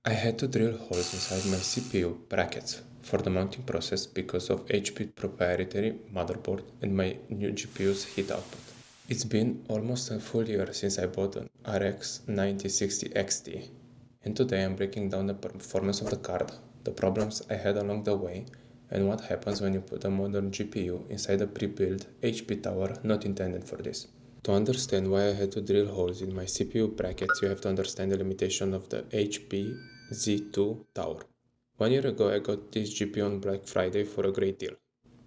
I had to drill holes inside my CPU brackets for the mounting process because of HP proprietary motherboard and my new GPU's heat output. It's been almost a full year since I bought an RX 9060 XT, and today I'm breaking down the performance of the card, the problems I had along the way, and what happens when you put a modern GPU inside a pre-built HP tower not intended for this. To understand why I had to drill holes in my CPU brackets, you have to understand the limitation of the HP Z2 tower. 1 year ago I got this GPU on Black Friday for a great deal.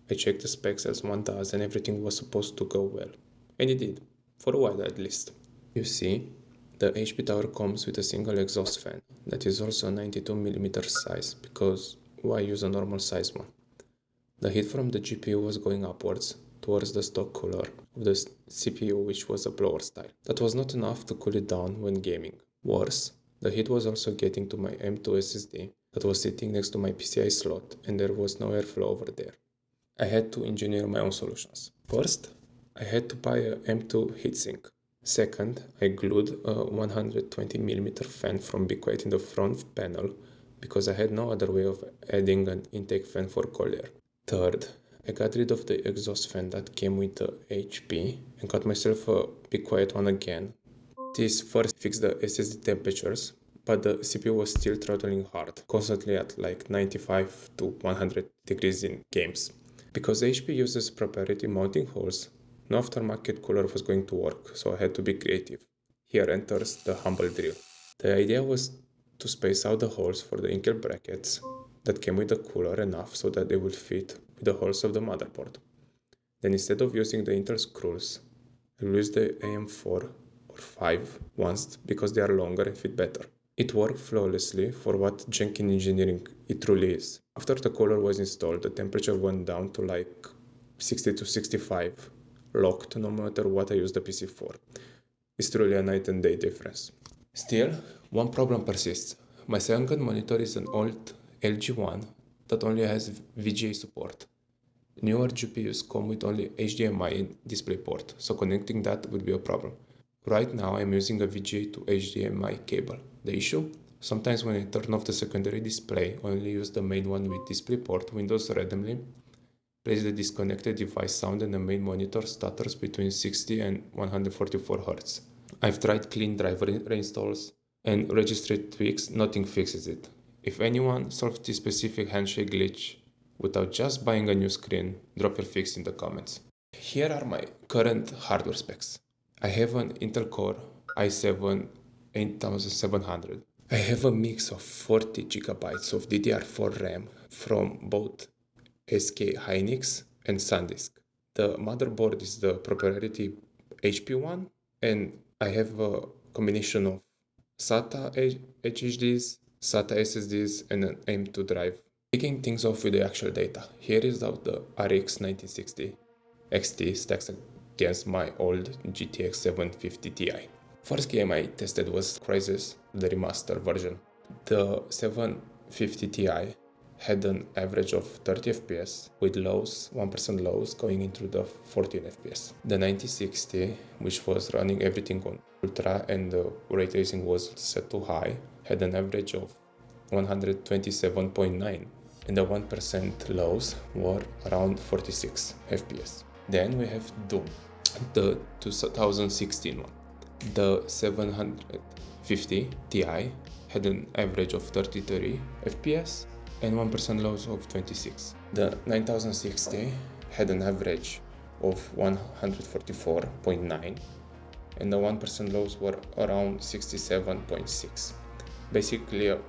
I checked the specs as 1000 and everything was supposed to go well. And it did, for a while at least. You see, the HP tower comes with a single exhaust fan that is also 92mm size because why use a normal size one? The heat from the GPU was going upwards towards the stock cooler of the CPU, which was a blower style. That was not enough to cool it down when gaming. Worse, the heat was also getting to my M2 SSD that was sitting next to my PCI slot and there was no airflow over there. I had to engineer my own solutions. First, I had to buy a M2 heatsink. Second, I glued a 120mm fan from Be Quiet in the front panel because I had no other way of adding an intake fan for cold air. Third, I got rid of the exhaust fan that came with the HP and got myself a Be Quiet one again. This first fixed the SSD temperatures, but the CPU was still throttling hard, constantly at like 95 to 100 degrees in games. Because HP uses proprietary mounting holes, no aftermarket cooler was going to work, so I had to be creative. Here enters the humble drill. The idea was to space out the holes for the Intel brackets that came with the cooler enough so that they would fit with the holes of the motherboard. Then instead of using the Intel screws, I will use the AM4 or 5 ones because they are longer and fit better. It worked flawlessly for what junky engineering it truly is. After the cooler was installed, the temperature went down to like 60 to 65, locked no matter what I used the PC for. It's truly a night and day difference. Still, one problem persists. My second monitor is an old LG one that only has VGA support. Newer GPUs come with only HDMI DisplayPort, so connecting that would be a problem. Right now I'm using a VGA to HDMI cable. The issue? Sometimes when I turn off the secondary display, only use the main one with DisplayPort, Windows randomly plays the disconnected device sound and the main monitor stutters between 60 and 144 Hz. I've tried clean driver reinstalls and registry tweaks, nothing fixes it. If anyone solved this specific handshake glitch without just buying a new screen, drop your fix in the comments. Here are my current hardware specs. I have an Intel Core i7 8700. I have a mix of 40 GB of DDR4 RAM from both SK Hynix and SanDisk. The motherboard is the proprietary HP one, and I have a combination of SATA HDDs, SATA SSDs, and an M2 drive. Kicking things off with the actual data, here is how the RX 9060 XT stacks against my old GTX 750 Ti. First game I tested was Crysis, the remaster version. The 750 Ti had an average of 30 FPS with lows, 1% lows going into the 14 FPS. The 9060, which was running everything on ultra and the ray tracing was set to high, had an average of 127.9 and the 1% lows were around 46 FPS. Then we have Doom, the 2016 one. The 750 Ti had an average of 33 FPS and 1% lows of 26. The 9060 had an average of 144.9 and the 1% lows were around 67.6. Basically a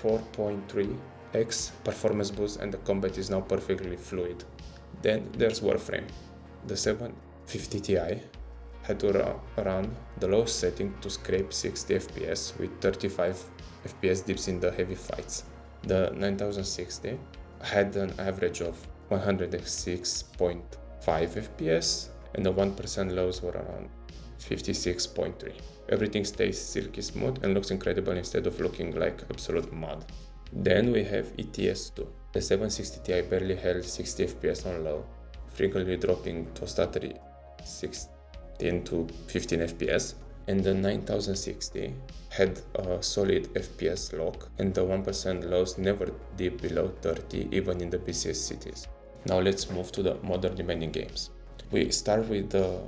4.3x performance boost and the combat is now perfectly fluid. Then there's Warframe. The 750 Ti had to run the lowest setting to scrape 60 FPS with 35 FPS dips in the heavy fights. The 9060 had an average of 106.5 FPS and the 1% lows were around 56.3. Everything stays silky smooth and looks incredible instead of looking like absolute mud. Then we have ETS2. The 760 Ti barely held 60 FPS on low, frequently dropping to a stuttery 16 to 15 FPS, and the 9060 had a solid FPS lock, and the 1% lows never dipped below 30 even in the busiest cities. Now let's move to the modern demanding games. We start with the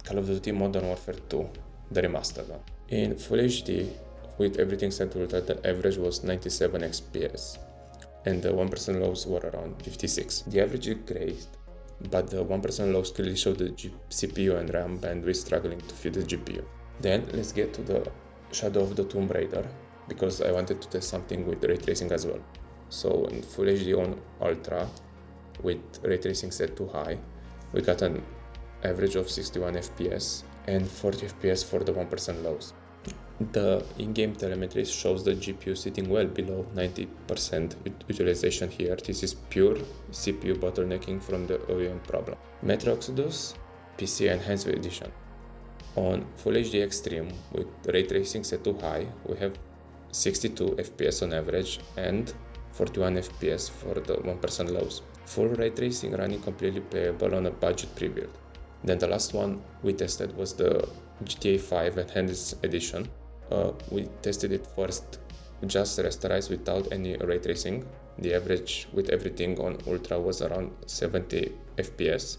Call of Duty Modern Warfare 2, the remastered one. In Full HD, with everything set to ultra, the average was 97 FPS, and the 1% lows were around 56. The average is great, but the 1% lows clearly showed the CPU and RAM bandwidth struggling to feed the GPU. Then let's get to the Shadow of the Tomb Raider, because I wanted to test something with ray tracing as well. So in Full HD on Ultra, with ray tracing set to high, we got an average of 61 FPS and 40 FPS for the 1% lows. The in-game telemetry shows the GPU sitting well below 90% utilization here. This is pure CPU bottlenecking from the OEM problem. Metro Exodus PC Enhanced Edition. On Full HD Extreme with ray tracing set to high, we have 62 FPS on average and 41 FPS for the 1% lows. Full ray tracing running completely playable on a budget Prebuilt. Then the last one we tested was the GTA 5 Enhanced Edition. We tested it first just rasterized without any ray tracing. The average with everything on Ultra was around 70 FPS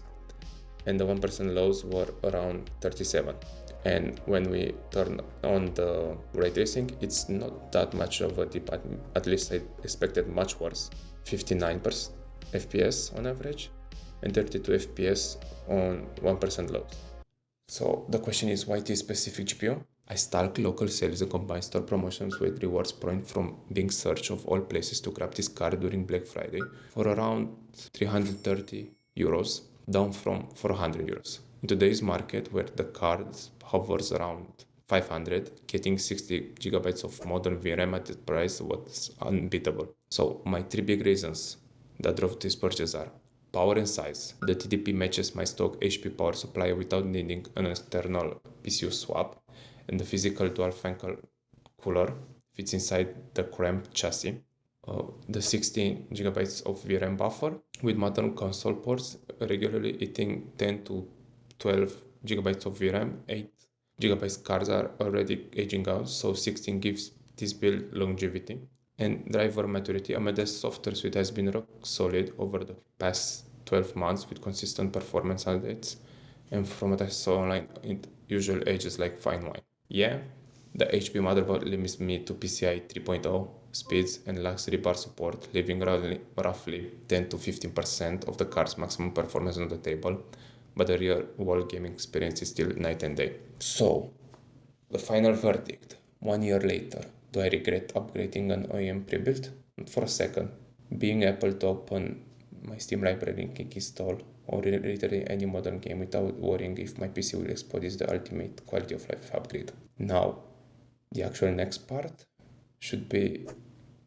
and the 1% lows were around 37. And when we turn on the ray tracing, it's not that much of a dip, at least I expected much worse. 59% FPS on average and 32 FPS on 1% lows. So the question is, why this specific GPU? I stalk local sales and combine store promotions with rewards point from being search of all places to grab this card during Black Friday for around 330 euros, down from 400 euros. In today's market, where the card hovers around 500, getting 60 gigabytes of modern VRAM at that price was unbeatable. So my three big reasons that drove this purchase are power and size. The TDP matches my stock HP power supply without needing an external PCU swap, and the physical dual fan cooler fits inside the cramped chassis. The 16 gigabytes of VRAM buffer with modern console ports regularly eating 10 to 12 gigabytes of VRAM. 8 gigabytes cards are already aging out, so 16 gives this build longevity. And driver maturity. AMD's software suite has been rock solid over the past 12 months with consistent performance updates, and from what I saw online, it usually ages like fine wine. Yeah, the HP motherboard limits me to PCI 3.0 speeds and lacks rebar support, leaving roughly 10 to 15% of the card's maximum performance on the table, but the real world gaming experience is still night and day. So, the final verdict, 1 year later, do I regret upgrading an OEM Prebuilt? Not for a second. Being able to open my Steam library and kick install or literally any modern game without worrying if my PC will explode is the ultimate quality of life upgrade. Now, the actual next part should be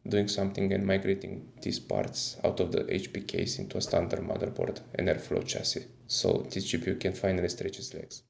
doing something and migrating these parts out of the HP case into a standard motherboard and airflow chassis, so this GPU can finally stretch its legs.